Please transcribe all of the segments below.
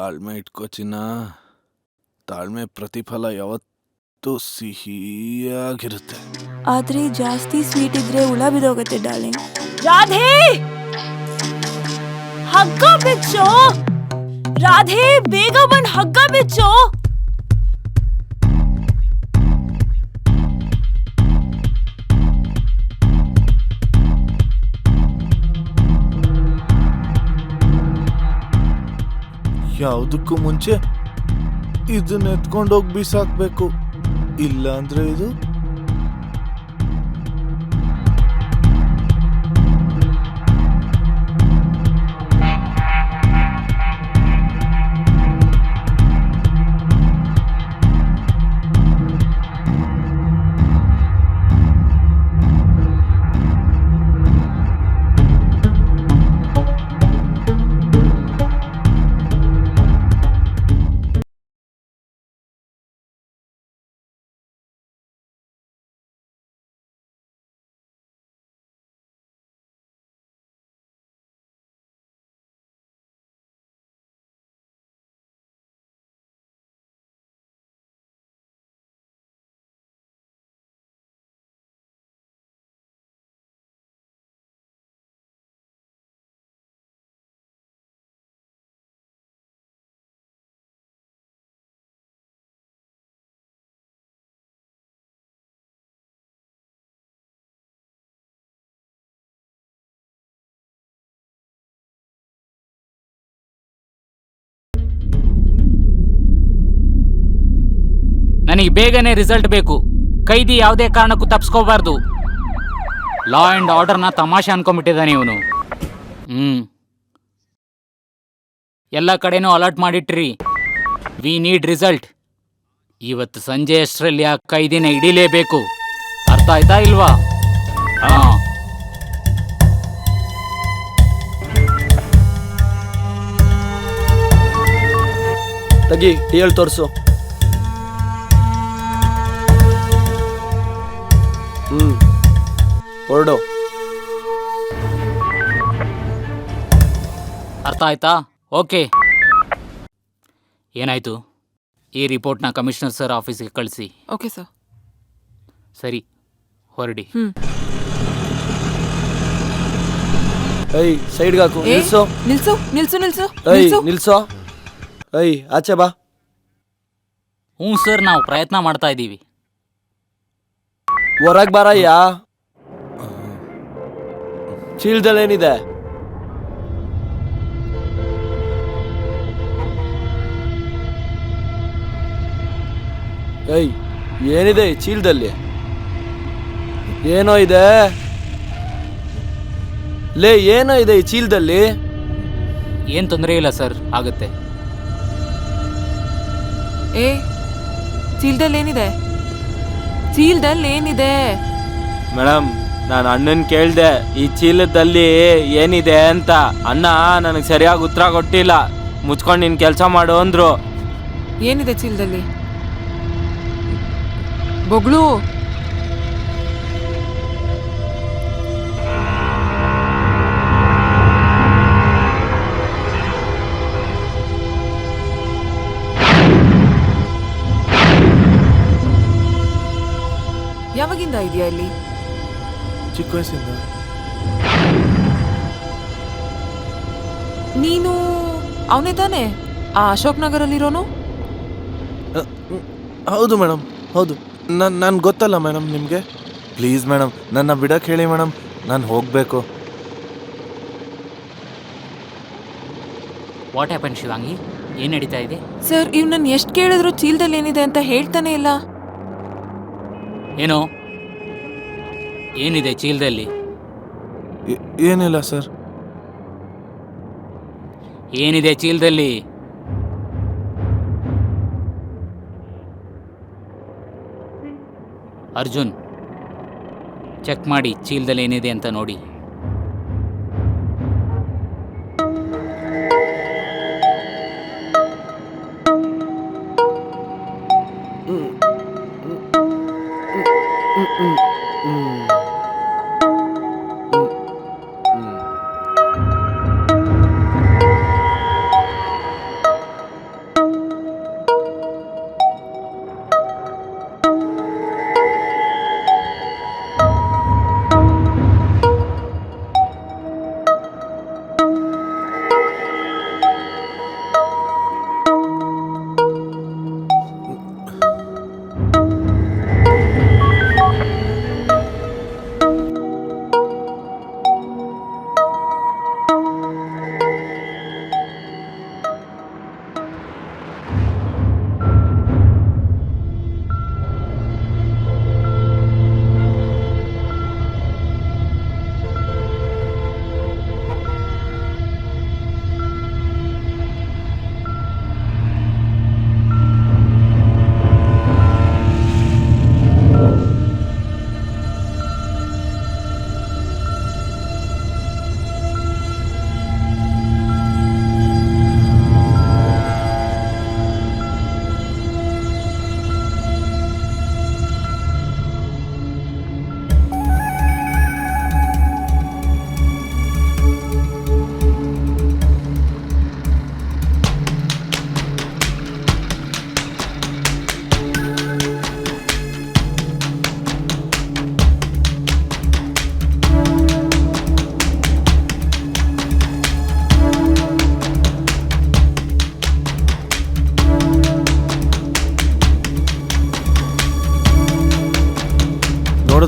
ತಾಳ್ಮೆ ಇಟ್ಕೋ ಚಿನ್ನ. ತಾಳ್ಮೆ ಪ್ರತಿಫಲ ಯಾವತ್ತೂ ಸಿಹಿಯಾಗಿರುತ್ತೆ. ಆದ್ರೆ ಜಾಸ್ತಿ ಸ್ವೀಟ್ ಇದ್ರೆ ಹುಳ ಬಿದೋಗತ್ತೆ ಡಾರ್ಲಿಂಗ್. ರಾಧೆ, ಹಗ್ಗ ಬಿಚ್ಚು. ರಾಧೆ, ಬೇಗ ಬಂದ್ ಹಗ್ಗ ಬಿಚ್ಚು. ಯಾವುದಕ್ಕೂ ಮುಂಚೆ ಇದನ್ನ ಎತ್ಕೊಂಡೋಗಿ ಬಿಸಾಕ್ಬೇಕು, ಇಲ್ಲ ಅಂದ್ರೆ ಇದು ನನಗೆ ಬೇಗನೆ ರಿಸಲ್ಟ್ ಬೇಕು. ಕೈದಿ ಯಾವುದೇ ಕಾರಣಕ್ಕೂ ತಪ್ಪಿಸ್ಕೋಬಾರ್ದು. ಲಾ ಆ್ಯಂಡ್ ಆರ್ಡರ್ನ ತಮಾಷೆ ಅನ್ಕೊಂಡ್ಬಿಟ್ಟಿದ್ದಾನೆ ಇವನು. ಎಲ್ಲ ಕಡೆನೂ ಅಲರ್ಟ್ ಮಾಡಿಟ್ರಿ. We need result. ಇವತ್ತು ಸಂಜೆ ಅಷ್ಟರಲ್ಲಿ ಆ ಕೈದಿನ ಹಿಡಿಲೇಬೇಕು. ಅರ್ಥ ಆಯ್ತಾ ಇಲ್ವಾ? ಹಾಂ. ತಗಿ ಟಿಎಲ್ ತೋರಿಸು. ಹೊರಡು. ಅರ್ಥ ಆಯ್ತಾ? ಓಕೆ. ಏನಾಯ್ತು? ಈ ರಿಪೋರ್ಟ್ನ ಕಮಿಷನರ್ ಸರ್ ಆಫೀಸ್ಗೆ ಕಳಿಸಿ. Okay sir. ಸರಿ, ಹೊರಡಿ. ಏಯ್ ಸೈಡ್ಗೆ ಹಾಕು. ನಿಲ್ಸು ನಿಲ್ಸು ನಿಲ್ಸು ನಿಲ್ಸು ಏಯ್ ನಿಲ್ಸೋ. ಏಯ್ ಆಚೆ ಬಾ. ಹ್ಞೂ ಸರ್, ನಾವು ಪ್ರಯತ್ನ ಮಾಡ್ತಾ ಇದ್ದೀವಿ. ಹೊರಗೆ ಬಾರಯ್ಯ. ಚೀಲದಲ್ಲೇನಿದೆ? ಏಯ್ ಏನಿದೆ ಈ ಚೀಲದಲ್ಲಿ? ಏನೋ ಇದೆ ಲೇ, ಏನೋ ಇದೆ ಈ ಚೀಲದಲ್ಲಿ? ಏನು ತೊಂದರೆ ಇಲ್ಲ ಸರ್, ಆಗುತ್ತೆ. ಏ, ಚೀಲದಲ್ಲಿ ಏನಿದೆ? ಚೀಲದಲ್ಲಿ ಏನಿದೆ? ಮೇಡಮ್, ನಾನು ಅಣ್ಣನ ಕೇಳಿದೆ ಈ ಚೀಲದಲ್ಲಿ ಏನಿದೆ ಅಂತ. ಅಣ್ಣ ನನಗೆ ಸರಿಯಾಗಿ ಉತ್ತರ ಕೊಟ್ಟಿಲ್ಲ. ಮುಚ್ಕೊಂಡು ನಿನ್ನ ಕೆಲಸ ಮಾಡು ಅಂದರು. ಏನಿದೆ ಚೀಲದಲ್ಲಿ? ಬೊಗಳು. ಯಾವಾಗಿಂದ ಇದೆಯಾ ಇಲ್ಲಿ? ಚಿಕ್ಕ ವಯಸ್ಸಿಂದ. ನೀನು ಅವನೇ ತಾನೇ ಆ ಅಶೋಕ್ ನಗರಲ್ಲಿರೋನು? ಹೌದು ಮೇಡಮ್, ಹೌದು. ನಾನು ಗೊತ್ತಲ್ಲ ಮೇಡಮ್ ನಿಮಗೆ. ಪ್ಲೀಸ್ ಮೇಡಮ್, ನನ್ನ ಬಿಡಕ್ಕೆ ಹೇಳಿ ಮೇಡಮ್, ನಾನು ಹೋಗಬೇಕು. What happen Shivangi? ಏನು ನಡೀತಾ ಇದೆ? ಸರ್, ಇವ್ನನ್ನ ಎಷ್ಟು ಕೇಳಿದ್ರು ಚೀಲದಲ್ಲಿ ಏನಿದೆ ಅಂತ ಹೇಳ್ತಾನೆ ಇಲ್ಲ. ಏನು? ಏನಿದೆ ಚೀಲದಲ್ಲಿ? ಏನಿಲ್ಲ ಸರ್. ಏನಿದೆ ಚೀಲದಲ್ಲಿ? ಅರ್ಜುನ್, ಚೆಕ್ ಮಾಡಿ ಚೀಲದಲ್ಲಿ ಏನಿದೆ ಅಂತ ನೋಡಿ.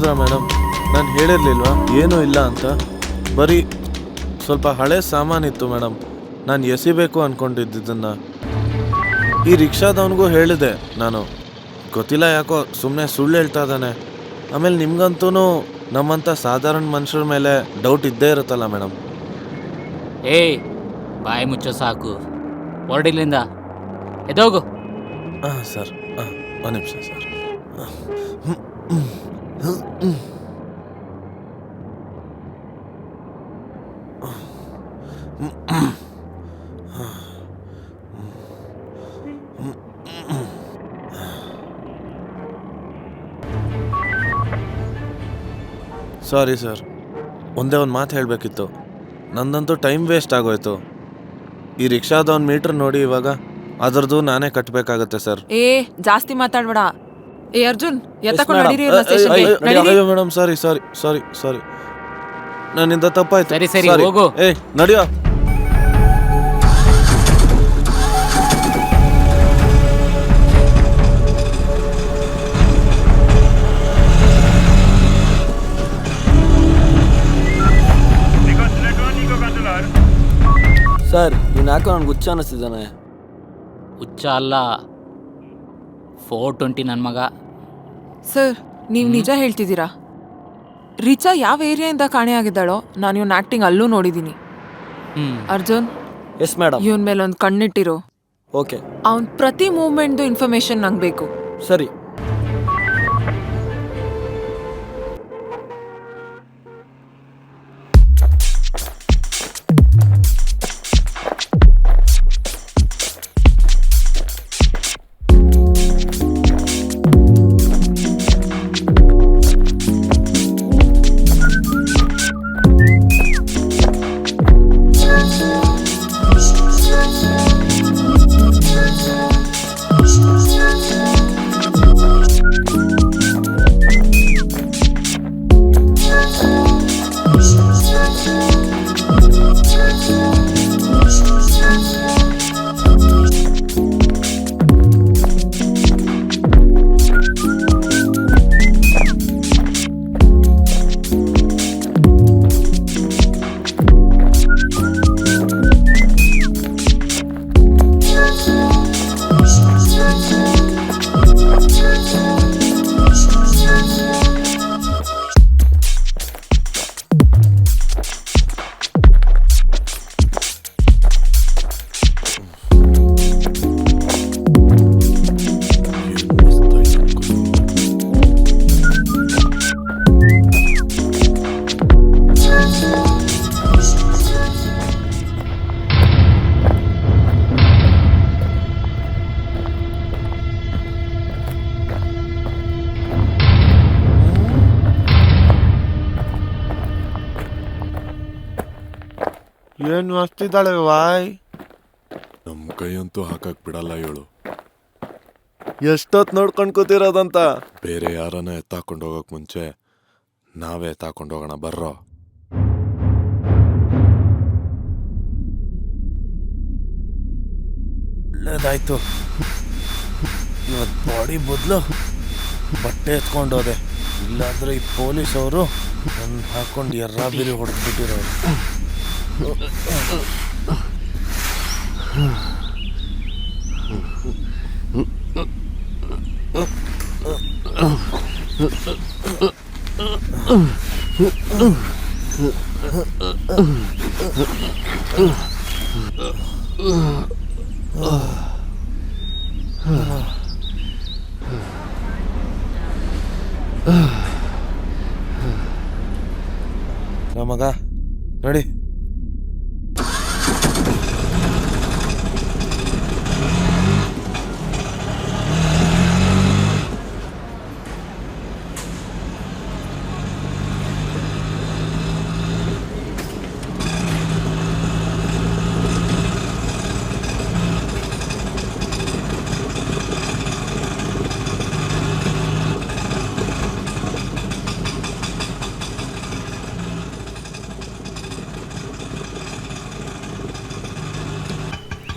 ಕೇಳಿದ್ರ ಮೇಡಮ್? ನಾನು ಹೇಳಿರ್ಲಿಲ್ವಾ ಏನೂ ಇಲ್ಲ ಅಂತ? ಬರೀ ಸ್ವಲ್ಪ ಹಳೆ ಸಾಮಾನಿತ್ತು ಮೇಡಮ್. ನಾನು ಎಸಿಬೇಕು ಅಂದ್ಕೊಂಡಿದ್ದನ್ನು ಈ ರಿಕ್ಷಾದವನಿಗೂ ಹೇಳಿದೆ ನಾನು. ಗೊತ್ತಿಲ್ಲ ಯಾಕೋ ಸುಮ್ಮನೆ ಸುಳ್ಳು ಹೇಳ್ತಾ ಇದ್ದಾನೆ. ಆಮೇಲೆ ನಿಮ್ಗಂತೂ ನಮ್ಮಂಥ ಸಾಧಾರಣ ಮನುಷ್ಯರ ಮೇಲೆ ಡೌಟ್ ಇದ್ದೇ ಇರುತ್ತಲ್ಲ ಮೇಡಮ್. ಏಯ್ ಬಾಯಿ ಮುಚ್ಚೋ ಸಾಕು, ಹೊರಡಿಲ್ಲಿಂದ ಎದೋಗು. ಹಾಂ ಸರ್, ಹಾಂ ಒಂದು ನಿಮಿಷ ಸರ್. ಸಾರಿ ಸರ್, ಒಂದೇ ಒಂದು ಮಾತು ಹೇಳಬೇಕಿತ್ತು. ನಂದಂತೂ ಟೈಮ್ ವೇಸ್ಟ್ ಆಗೋಯ್ತು. ಈ ರಿಕ್ಷಾದವನ್ ಮೀಟ್ರ್ ನೋಡಿ ಇವಾಗ ಅದರದ್ದು ನಾನೇ ಕಟ್ಟಬೇಕಾಗತ್ತೆ ಸರ್. ಏ ಜಾಸ್ತಿ ಮಾತಾಡ್ಬೇಡ. ಏ ಅರ್ಜುನ್ ಎತ್ತಕೊಂಡು madam. ನಡೀರಿ ಎಲ್ಲ ಸ್ಟೇಷನ್ಗೆ. ನಡೀರಿ. ಅಯ್ಯೋ ಮೇಡಮ್, ಸಾರಿ ಸಾರಿ ಸಾರಿ ಸಾರಿ, ನನ್ನಿಂದ ತಪ್ಪಾಯ್ತು. ಸರಿ, ಸರಿ, Sorry. ಹೋಗು. ಏಯ್ ನಡಿಯೋ. ಸರ್ ಇವ್ನು ಯಾಕೋ ನನ್ಗೆ ಹುಚ್ಚ ಅನ್ನಿಸ್ತಿದ್ದಾನೆ. ಹುಚ್ಚ ಅಲ್ಲ, 420 ನನ್ನ ಮಗ. ಸರ್ ನೀವು ನಿಜ ಹೇಳ್ತಿದ್ದೀರಾ? ರಿಚಾ ಯಾವ ಏರಿಯಾಯಿಂದ ಕಾಣೆ ಆಗಿದ್ದಾಳೋ ನಾನು ಇವನ್ ಆಕ್ಟಿಂಗ್ ಅಲ್ಲೂ ನೋಡಿದ್ದೀನಿ. Arjun yes madam. ಇವನ್ ಮೇಲೆ ಒಂದು ಕಣ್ಣಿಟ್ಟಿರು. ಓಕೆ ಅವನ್ ಪ್ರತಿ ಮೂವ್ಮೆಂಟ್ದು ಇನ್ಫಾರ್ಮೇಶನ್ ನಂಗೆ ಬೇಕು. ಸರಿ. ಏನು ಮಸ್ತಿದ್ದಾಳೆ ವಾಯ್. ನಮ್ಮ ಕೈಯಂತೂ ಹಾಕಕ್ ಬಿಡಲ್ಲ ಇವಳು. ಎಷ್ಟೊತ್ತು ನೋಡ್ಕೊಂಡು ಕೂತಿರೋದಂತ. ಬೇರೆ ಯಾರನ್ನ ಎತ್ತಾಕೊಂಡು ಹೋಗಕ್ ಮುಂಚೆ ನಾವೇ ಎತ್ತಾಕೊಂಡು ಹೋಗೋಣ ಬರ್ರೋ. ಒಳ್ಳೇದಾಯ್ತು, ಇವತ್ತು ಬಾಡಿ ಬದಲು ಬಟ್ಟೆ ಎತ್ಕೊಂಡೋದೆ. ಇಲ್ಲಾಂದ್ರೆ ಈ ಪೊಲೀಸ್ ಅವರು ನನ್ನ ಹಾಕೊಂಡು ಎರ್ರಾ ಬೀರಿ ಹೊಡೆದ್ಬಿಟ್ಟಿರೋರು. ಮಗ ನೋಡಿ,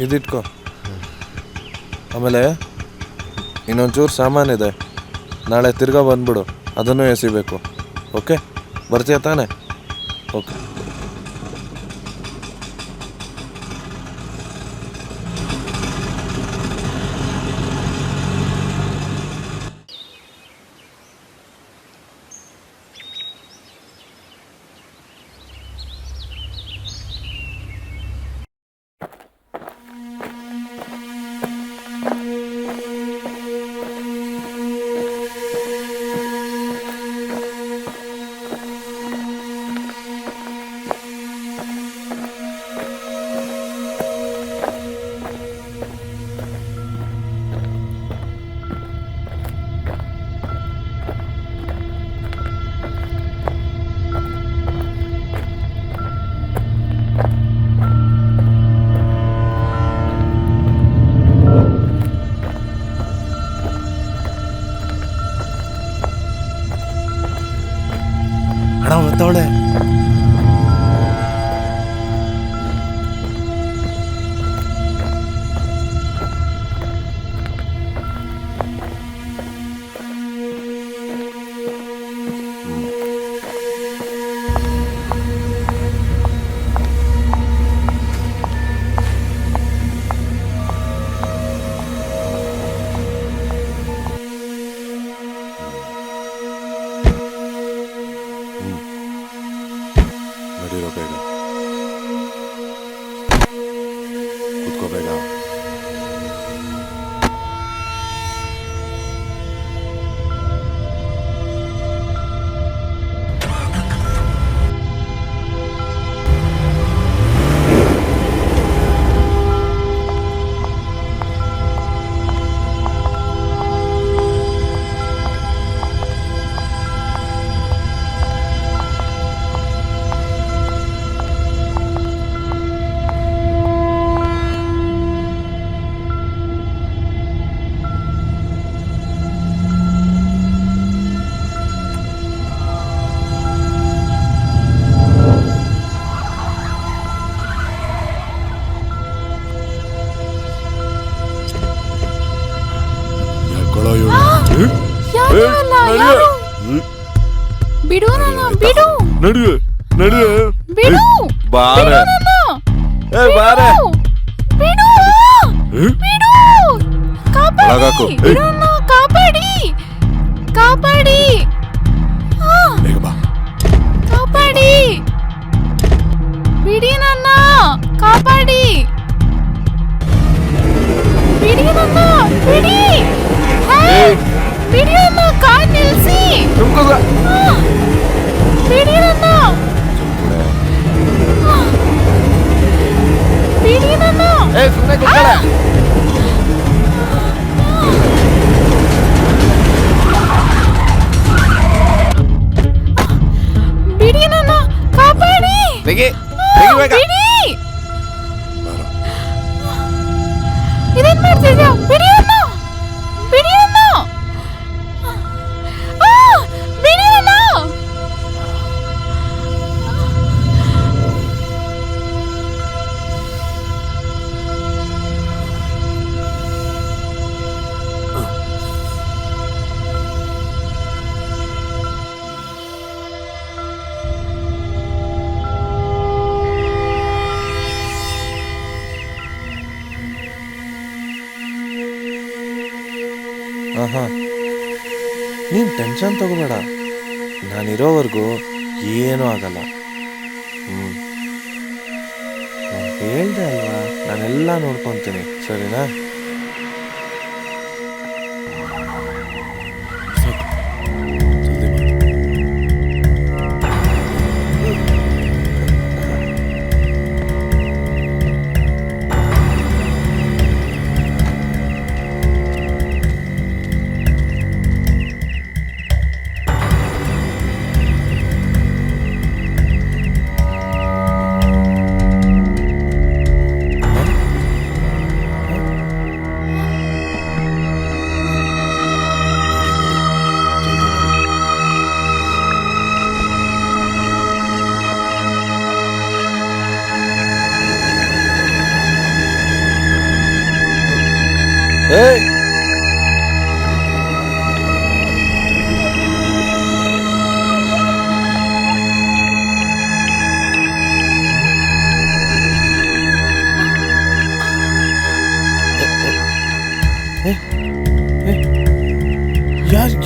ಇದಿಟ್ಕೋ. ಆಮೇಲೆ ಇನ್ನೊಂಚೂರು ಸಾಮಾನಿದೆ, ನಾಳೆ ತಿರ್ಗಾ ಬಂದ್ಬಿಡು, ಅದನ್ನು ಎಸಿಬೇಕು. ಓಕೆ ಬರ್ತೀಯ ತಾನೆ? ಓಕೆ. ಹಣ ಮತ್ತವಳೆ ನಡೀರೋ ಬೇಗ ಕೂತ್ಕೋ ಬೇಗ. ಬಿಡು ನನ್ನ, ಬಿಡು ನಡಿಯೇ ನಡಿಯೇ ಬಿಡು ಬಾರೆ ಏ ಬಾರೆ ಬಿಡು ಬಿಡು ಒಳಗಾಕು. ಕಾಪಾಡಿ ಬಿಡು ನನ್ನ, ಕಾಪಾಡಿ ಕಾಪಾಡಿ ಬೇಗ ಬಾ. ಕಾಪಾಡಿ ಬಿಡಿ ನನ್ನ, ಕಾಪಾಡಿ ಬಿಡಿ ನನ್ನ, ಬಿಡಿ ಹೇ, ಬಿಡಿ ನನ್ನ, ಕಾರ್ ನಿಲ್ಸಿ ಬಿಡಿ ನನ್ನ, ಬಿಡಿ ನನ್ನ ಬಿಡಿ ನನ್ನ, ಕಾಪಾಡಿ ಬಿಡಿ ಇದೇನ್ ಮಾಡ್ತಿದ್ಯಾ? ಬಿಡಿ ನನ್ನ, ಬಿಡಿ ನನ್ನ, ಬಿಡಿ ನನ್ನ. ಆಹಾ ನೀನು ಟೆನ್ಷನ್ ತಗೋಬೇಡ, ನಾನಿರೋವರೆಗೂ ಏನೂ ಆಗಲ್ಲ. ನಾನು ಹೇಳ್ದೆ ಅಲ್ವಾ, ನಾನೆಲ್ಲ ನೋಡ್ಕೊತೀನಿ, ಸರಿನಾ?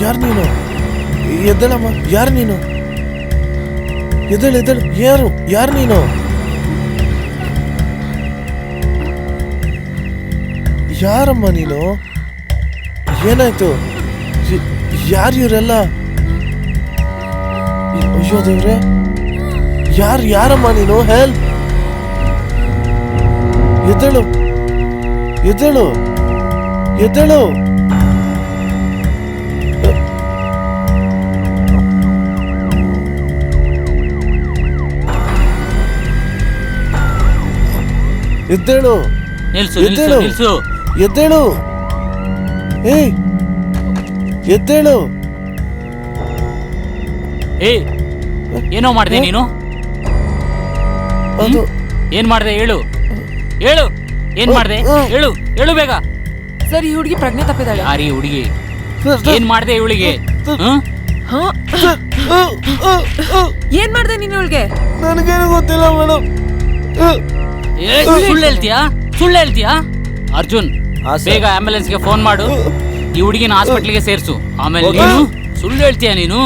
ಯಾರು ನೀನು? ಎದ್ದೇಳಮ್ಮ, ಯಾರು ನೀನು? ಎದ್ದೇಳು, ಯಾರು ನೀನು? ಯಾರಮ್ಮ ನೀನು? ಏನಾಯ್ತು? ಯಾರು ಇವರೆಲ್ಲ? ಅಯ್ಯೋ ದೇವ್ರೆ, ಯಾರಮ್ಮ ನೀನು? ಹೆಲ್ಪ್! ಎದ್ದೇಳು. ಎದ್ದೇಳು. ನಿಲ್ಸು ಎದ್ದೇಳು. ನಿಲ್ಸು ನಿಲ್ಸು ಎದ್ದೇಳು. ಏಯ್, ಎದ್ದೇಳು. ಏಯ್ ಏನೋ ಮಾಡಿದೆ ನೀನು? ಅದು ಏನ್ ಮಾಡ್ದೆ ಹೇಳು ಏನ್ ಮಾಡ್ದೆ? ಹೇಳು ಬೇಗ. ಸರ್, ಈ ಹುಡುಗಿ ಪ್ರಜ್ಞೆ ತಪ್ಪಿದಾಳೆ. ಯಾರೀ ಹುಡುಗಿ? ಸರ್, ಏನ್ ಮಾಡ್ದೆ ಇವಳಿಗೆ? ಹಾ, ಏನ್ ಮಾಡ್ದೆ ನೀನು ಇವಳಿಗೆ? ನನಗೇನು ಗೊತ್ತಿಲ್ಲ ಮೇಡಮ್. ಸುಳ್ಳು ಹೇಳ್ತೀಯಾ? ಅರ್ಜುನ್, ಹಾ, ಸರ್. ಬೇಗ ಆಂಬ್ಯುಲೆನ್ಸ್ಗೆ ಫೋನ್ ಮಾಡು. ಈ ಹುಡುಗಿನ ಹಾಸ್ಪಿಟ್ಲಿಗೆ ಸೇರ್ಸು. ಆಮೇಲೆ ನೀನು ಸುಳ್ಳು ಹೇಳ್ತೀಯಾ? ನೀನು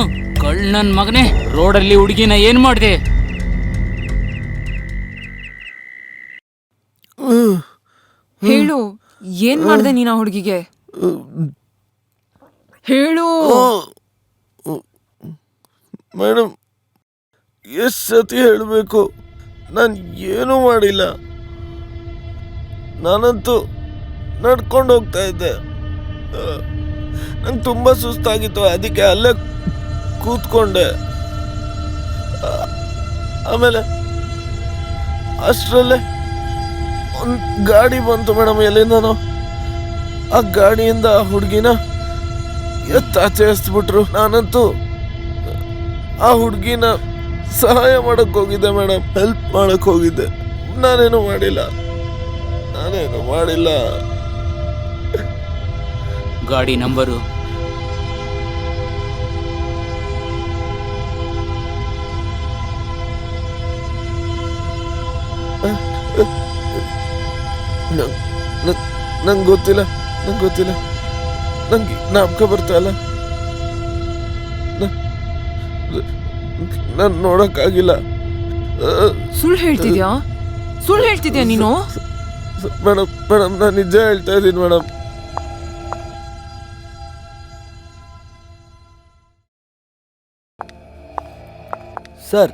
ಕಳ್ಳನ್ ಮಗನೇ, ರೋಡಲ್ಲಿ ಹುಡುಗಿನ ಏನ್ ಮಾಡ್ದೆ? ಹೇಳು, ಏನ್ ಮಾಡ್ದೆ ನೀನು ಆ ಹುಡುಗಿಗೆ? ಹೇಳು. ಮೇಡಮ್, ಎಷ್ಟು ಸತಿ ಹೇಳಬೇಕು? ನಾನು ಏನೂ ಮಾಡಿಲ್ಲ. ನಾನಂತೂ ನಡ್ಕೊಂಡು ಹೋಗ್ತಾ ಇದ್ದೆ. ನಂಗೆ ತುಂಬ ಸುಸ್ತಾಗಿತ್ತು, ಅದಕ್ಕೆ ಅಲ್ಲೇ ಕೂತ್ಕೊಂಡೆ. ಆಮೇಲೆ ಅಷ್ಟರಲ್ಲೇ ಒಂದು ಗಾಡಿ ಬಂತು ಮೇಡಮ್, ಎಲ್ಲಿಂದನೋ. ಆ ಗಾಡಿಯಿಂದ ಆ ಹುಡುಗಿನ ಎತ್ತಾಚೆ ಎಸ್ಬಿಟ್ರು. ನಾನಂತೂ ಆ ಹುಡುಗಿನ ಸಹಾಯ ಮಾಡಕ್ ಹೋಗಿದ್ದೆ ಮೇಡಮ್, ಹೆಲ್ಪ್ ಮಾಡಕ್ ಹೋಗಿದ್ದೆ. ನಾನೇನು ಮಾಡಿಲ್ಲ. ಗಾಡಿ ನಂಬರು? ನಂಗೆ ಗೊತ್ತಿಲ್ಲ. ನಂಗೆ ಜ್ಞಾಪಕ ಬರ್ತಾ ಇಲ್ಲ. ನಾನು ನೋಡಕ್ಕಾಗಿಲ್ಲ. ಸುಳ್ಳು ಹೇಳ್ತಿದ್ಯಾ ನೀನು? ಮೇಡಮ್, ನಾನು ನಿಜ ಹೇಳ್ತಾ ಇದ್ದೀನಿ ಮೇಡಮ್. ಸರ್,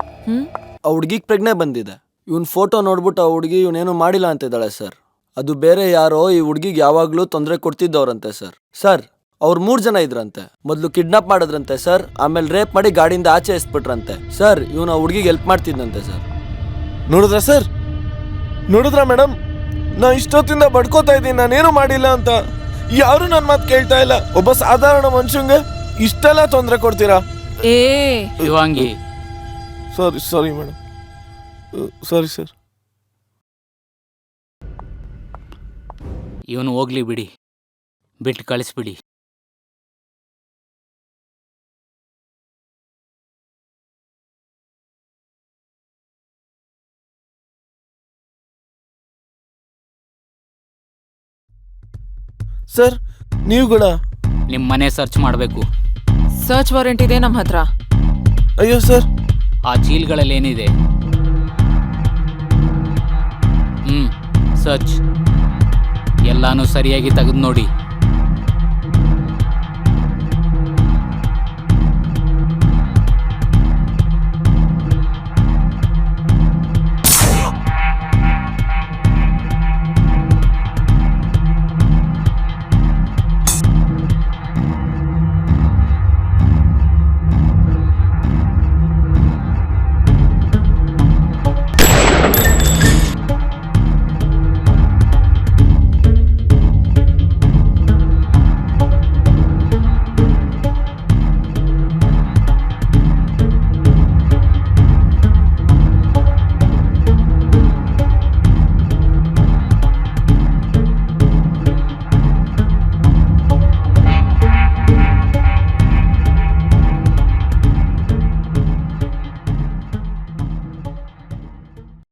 ಆ ಹುಡುಗಿಗೆ ಪ್ರಜ್ಞೆ ಬಂದಿದೆ. ಇವನ್ ಫೋಟೋ ನೋಡ್ಬಿಟ್ಟು ಆ ಹುಡುಗಿ ಇವನೇನು ಮಾಡಿಲ್ಲ ಅಂತಿದ್ದಾಳೆ ಸರ್. ಅದು ಬೇರೆ ಯಾರೋ ಈ ಹುಡುಗಿಗೆ ಯಾವಾಗ್ಲೂ ತೊಂದರೆ ಕೊಡ್ತಿದ್ದವ್ರಂತೆ ಸರ್. ಸರ್, ಅವ್ರು 3 ಜನ ಇದ್ರಂತೆ. ಮೊದಲು ಕಿಡ್ನಾಪ್ ಮಾಡಿದ್ರಂತೆ ಸರ್, ಆಮೇಲೆ ರೇಪ್ ಮಾಡಿ ಗಾಡಿಯಿಂದ ಆಚೆ ಎಸ್ಬಿಟ್ರಂತೆ ಸರ್. ಇವನು ಆ ಹುಡುಗಿಗೆ ಹೆಲ್ಪ್ ಮಾಡ್ತಿದ್ದಂತೆ ಸರ್. ನೋಡಿದ್ರಾ ಮೇಡಮ್? ನಾ ಇಷ್ಟೊತ್ತಿಂದ ಬಡ್ಕೋತಾ ಇದ್ದೀನಿ, ನಾನೇನು ಮಾಡಿಲ್ಲ ಅಂತ. ಯಾರು ನನ್ನ ಮಾತು ಕೇಳ್ತಾ ಇಲ್ಲ. ಒಬ್ಬ ಸಾಧಾರಣ ಮನುಷ್ಯಂಗೆ ಇಷ್ಟೆಲ್ಲ ತೊಂದರೆ ಕೊಡ್ತೀರಾ? Shivangi, sorry madam. Sorry sir. ಇವನು ಹೋಗ್ಲಿ ಬಿಡಿ, ಬಿಟ್ಟು ಕಳಿಸ್ಬಿಡಿ. ಸರ್, ನೀವು ಕೂಡ ನಿಮ್ಮ ಮನೆ ಸರ್ಚ್ ಮಾಡಬೇಕು. ಸರ್ಚ್ ವಾರೆಂಟ್ ಇದೆ ನಮ್ಮ ಹತ್ರ. ಅಯ್ಯೋ ಸರ್, ಆ ಚೀಲ್ಗಳಲ್ಲಿ ಏನಿದೆ? ಸರ್ಚ್ ಎಲ್ಲಾನು ಸರಿಯಾಗಿ ತೆಗೆದು ನೋಡಿ.